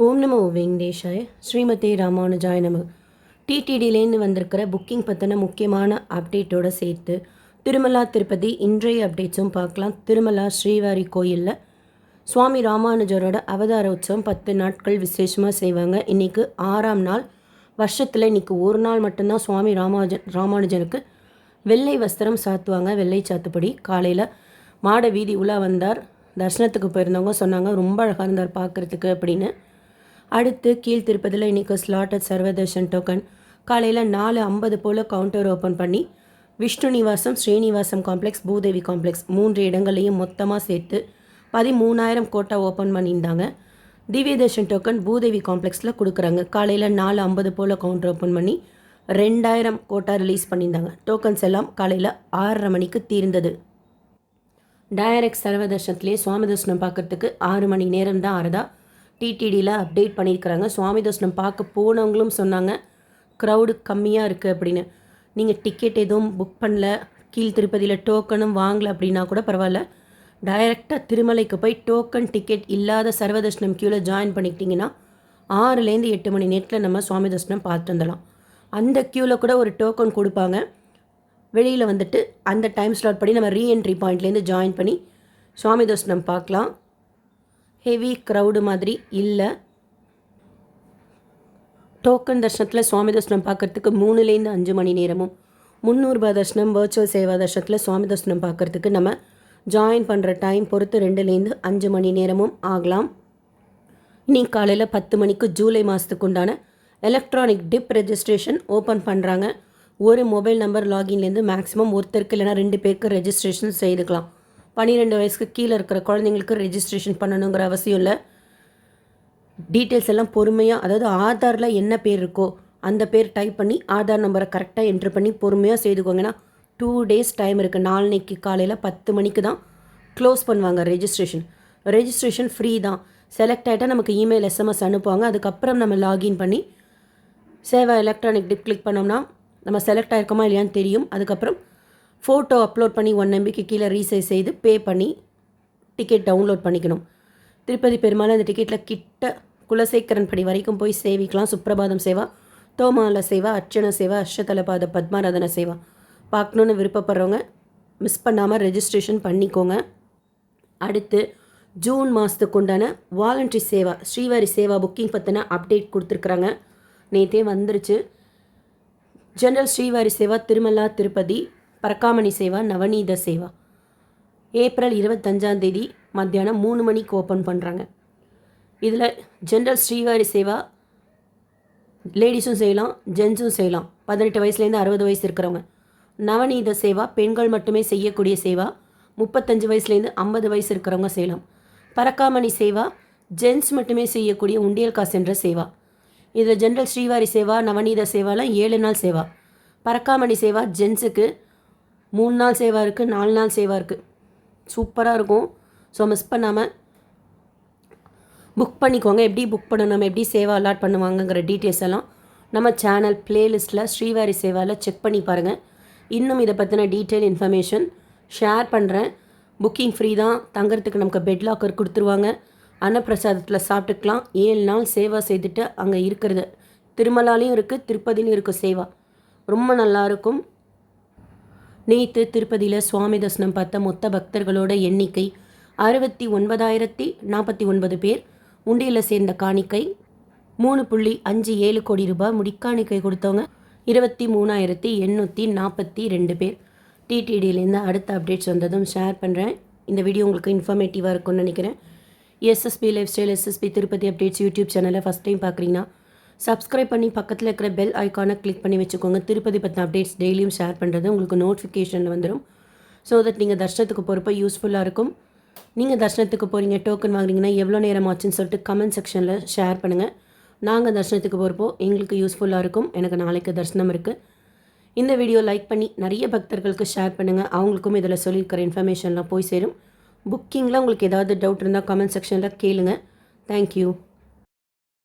ஓம் நமோ வெங்கடேஷாய ஸ்ரீமதி ராமானுஜாய நம. டிடிடிலேருந்து வந்திருக்கிற புக்கிங் பற்றின முக்கியமான அப்டேட்டோடு சேர்த்து திருமலா திருப்பதி இன்றைய அப்டேட்ஸும் பார்க்கலாம். திருமலா ஸ்ரீவாரி கோயிலில் சுவாமி ராமானுஜரோட அவதார உற்சவம் 10 நாட்கள் விசேஷமாக செய்வாங்க. இன்றைக்கி 6ஆம் நாள். வருஷத்தில் இன்றைக்கி ஒரு நாள் மட்டும்தான் சுவாமி ராமானுஜனுக்கு வெள்ளை வஸ்திரம் சாத்துவாங்க. வெள்ளை சாத்துப்படி காலையில் மாட வீதி உலா வந்தார். தர்ஷனத்துக்கு போயிருந்தவங்க சொன்னாங்க ரொம்ப அழகாக இருந்தார் பார்க்குறதுக்கு அப்படின்னு. அடுத்து கீழ் திருப்பதியில் இன்றைக்கி ஸ்லாட்டட் சர்வதர்ஷன் டோக்கன் காலையில் 4:50 போல் கவுண்டர் ஓப்பன் பண்ணி விஷ்ணு நிவாசம், ஸ்ரீனிவாசம் காம்ப்ளெக்ஸ், பூதேவி காம்ப்ளெக்ஸ் 3 இடங்களையும் மொத்தமாக சேர்த்து 13,000 கோட்டா ஓப்பன் பண்ணியிருந்தாங்க. திவ்ய தர்ஷன் டோக்கன் பூதேவி காம்ப்ளெக்ஸில் கொடுக்குறாங்க. காலையில் 4:50 போல் கவுண்டர் ஓப்பன் பண்ணி 2,000 கோட்டா ரிலீஸ் பண்ணியிருந்தாங்க. டோக்கன்ஸ் எல்லாம் காலையில் 6:30 மணிக்கு தீர்ந்தது. டைரக்ட் சர்வதர்ஷனத்துலேயே சுவாமி தர்ஷனம் பார்க்குறதுக்கு 6 மணி நேரம் தான் ஆறுதா டிடிடியில் அப்டேட் பண்ணியிருக்கிறாங்க. சுவாமி தர்ஷனம் பார்க்க போனவங்களும் சொன்னாங்க க்ரௌடு கம்மியாக இருக்குது அப்படின்னு. நீங்கள் டிக்கெட் எதுவும் புக் பண்ணல, கீழ் திருப்பதியில் டோக்கனும் வாங்கலை அப்படின்னா கூட பரவாயில்ல, டைரெக்டாக திருமலைக்கு போய் டோக்கன் டிக்கெட் இல்லாத சர்வதர்ஷனம் க்யூவில் ஜாயின் பண்ணிக்கிட்டிங்கன்னா 6லேருந்து 8 மணி நேரத்தில் நம்ம சுவாமி தர்ஷனம் பார்த்துட்டு வந்துடலாம். அந்த க்யூவில் கூட ஒரு டோக்கன் கொடுப்பாங்க. வெளியில் வந்துட்டு அந்த டைம் ஸ்லாட் படி நம்ம ரீஎன்ட்ரி பாயிண்ட்லேருந்து ஜாயின் பண்ணி சுவாமி தர்ஷனம் பார்க்கலாம். ஹெவி க்ரௌடு மாதிரி இல்லை. டோக்கன் தர்ஷனத்தில் சுவாமி தர்ஷனம் பார்க்குறதுக்கு 3லேருந்து 5 மணி நேரமும், 300 ரூபாய் தர்ஷனம் வர்ச்சுவல் சேவா தர்ஷனத்தில் சுவாமி தர்ஷனம் பார்க்குறதுக்கு நம்ம ஜாயின் பண்ணுற டைம் பொறுத்து 2லேருந்து 5 மணி நேரமும் ஆகலாம். இன்னைக்கு காலையில் 10 மணிக்கு ஜூலை மாதத்துக்கு உண்டான எலக்ட்ரானிக் டிப் ரெஜிஸ்ட்ரேஷன் ஓப்பன் பண்ணுறாங்க. ஒரு மொபைல் நம்பர் லாகின்லேருந்து மேக்ஸிமம் ஒருத்தருக்கு இல்லைனா 2 பேருக்கு ரெஜிஸ்ட்ரேஷன் செய்துக்கலாம். 12 வயசுக்கு கீழே இருக்கிற குழந்தைங்களுக்கு ரெஜிஸ்ட்ரேஷன் பண்ணணுங்கிற அவசியம் இல்லை. டீட்டெயில்ஸ் எல்லாம் பொறுமையாக, அதாவது ஆதாரில் என்ன பேர் இருக்கோ அந்த பேர் டைப் பண்ணி ஆதார் நம்பரை கரெக்டாக என்ட்ரு பண்ணி பொறுமையாக செய்துக்கோங்கன்னா 2 டேஸ் டைம் இருக்குது. நாளைக்கு காலையில் 10 மணிக்கு தான் க்ளோஸ் பண்ணுவாங்க ரெஜிஸ்ட்ரேஷன். ரெஜிஸ்ட்ரேஷன் ஃப்ரீ தான். செலக்ட் ஆகிட்டால் நமக்கு இமெயில் எஸ்எம்எஸ் அனுப்புவாங்க. அதுக்கப்புறம் நம்ம லாகின் பண்ணி சேவா எலக்ட்ரானிக் டிப் கிளிக் பண்ணோம்னா நம்ம செலக்ட் ஆகிருக்கோமா இல்லையான்னு தெரியும். அதுக்கப்புறம் ஃபோட்டோ அப்லோட் பண்ணி 1 MBக்கு கீழே ரீசைஸ் செய்து பே பண்ணி டிக்கெட் டவுன்லோட் பண்ணிக்கணும். திருப்பதி பெருமாள் அந்த டிக்கெட்டில் கிட்ட குலசேகரன் படி வரைக்கும் போய் சேவிக்கலாம். சுப்ரபாதம் சேவா, தோமால சேவா, அர்ச்சன சேவா, அஷ்டதலபாத பத்மாராதன சேவா பார்க்கணுன்னு விருப்பப்படுறவங்க மிஸ் பண்ணாமல் ரெஜிஸ்ட்ரேஷன் பண்ணிக்கோங்க. அடுத்து ஜூன் மாதத்துக்கு உண்டான வாலண்ட்ரி சேவா ஸ்ரீவாரி சேவா புக்கிங் பற்றின அப்டேட் கொடுத்துருக்குறாங்க. நேற்றே வந்துருச்சு. ஜென்ரல் ஸ்ரீவாரி சேவா திருமலா திருப்பதி பரக்காமணி சேவா நவநீத சேவா ஏப்ரல் 25ஆம் தேதி மத்தியானம் 3 மணிக்கு ஓப்பன் பண்ணுறாங்க. இதில் ஜென்ரல் ஸ்ரீவாரி சேவா லேடிஸும் செய்யலாம், ஜென்ஸும் செய்யலாம். 18 வயசுலேருந்து 60 வயசு இருக்கிறவங்க. நவநீத சேவா பெண்கள் மட்டுமே செய்யக்கூடிய சேவா, 35 வயசுலேருந்து 50 வயசு இருக்கிறவங்க செய்யலாம். பரக்காமணி சேவா ஜென்ஸ் மட்டுமே செய்யக்கூடிய உண்டியல் காசு என்ற சேவா. இதில் ஜென்ரல் ஸ்ரீவாரி சேவா நவநீத சேவாலாம் 7 நாள் சேவா. பரக்காமணி சேவா ஜென்ஸுக்கு 3 நாள் சேவா இருக்குது, 4 நாள் சேவா இருக்குது. சூப்பராக இருக்கும். ஸோ மிஸ் பண்ணாமல் புக் பண்ணிக்கோங்க. எப்படி புக் பண்ணணும், எப்படி சேவா அலாட் பண்ணுவாங்கங்கிற டீட்டெயில்ஸ் எல்லாம் நம்ம சேனல் பிளேலிஸ்ட்டில் ஸ்ரீவாரி சேவாவில் செக் பண்ணி பாருங்கள். இன்னும் இதை பற்றின டீட்டெயில் இன்ஃபர்மேஷன் ஷேர் பண்ணுறேன். புக்கிங் ஃப்ரீ தான். தங்குறதுக்கு நமக்கு பெட் லாக்கர் கொடுத்துருவாங்க. அன்னப்பிரசாதத்தில் சாப்பிட்டுக்கலாம். 7 நாள் சேவா செய்துட்டு அங்கே இருக்கிறது. திருமலாலையும் இருக்குது, திருப்பதிலையும் இருக்குது சேவா. ரொம்ப நல்லாயிருக்கும். நேற்று திருப்பதியில் சுவாமி தர்சனம் பார்த்த மொத்த பக்தர்களோட எண்ணிக்கை 69,049 பேர். உண்டியில் சேர்ந்த காணிக்கை 3.57 கோடி ரூபாய். முடிக்காணிக்கை கொடுத்தவங்க 23,842 பேர். டிடிடியிலேருந்து அடுத்த அப்டேட்ஸ் வந்ததும் ஷேர் பண்ணுறேன். இந்த வீடியோ உங்களுக்கு இன்ஃபர்மேட்டிவாக இருக்கும்னு நினைக்கிறேன். SSP lifestyle, SSP Tirupati updates YouTube சேனலை ஃபஸ்ட் டைம் பார்க்குறீங்கன்னா சப்ஸ்கிரைப் பண்ணி பக்கத்தில் இருக்கிற பெல் ஐக்கானை கிளிக் பண்ணி வச்சுக்கோங்க. திருப்பதி பற்றின அப்டேட்ஸ் டெய்லியும் ஷேர் பண்ணுறது உங்களுக்கு நோட்டிஃபிகேஷனில் வந்துடும். ஸோ தட் நீங்கள் தர்ஷனத்துக்கு போகிறப்ப யூஸ்ஃபுல்லாக இருக்கும். நீங்கள் தர்ஷனத்துக்கு போகிறீங்க, டோக்கன் வாங்குறீங்கன்னா எவ்வளோ நேரம் ஆச்சுன்னு சொல்லிட்டு கமெண்ட் செக்ஷனில் ஷேர் பண்ணுங்கள். நாங்கள் தர்ஷனத்துக்கு போகிறப்போ எங்களுக்கு யூஸ்ஃபுல்லாக இருக்கும். எனக்கு நாளைக்கு தரிசனம் இருக்குது. இந்த வீடியோ லைக் பண்ணி நிறைய பக்தர்களுக்கு ஷேர் பண்ணுங்கள். அவங்களுக்கும் இதில் சொல்லியிருக்கிற இன்ஃபர்மேஷன்லாம் போய் சேரும். புக்கிங்கில் உங்களுக்கு ஏதாவது டவுட் இருந்தால் கமெண்ட் செக்ஷனில் கேளுங்க. தேங்க்யூ.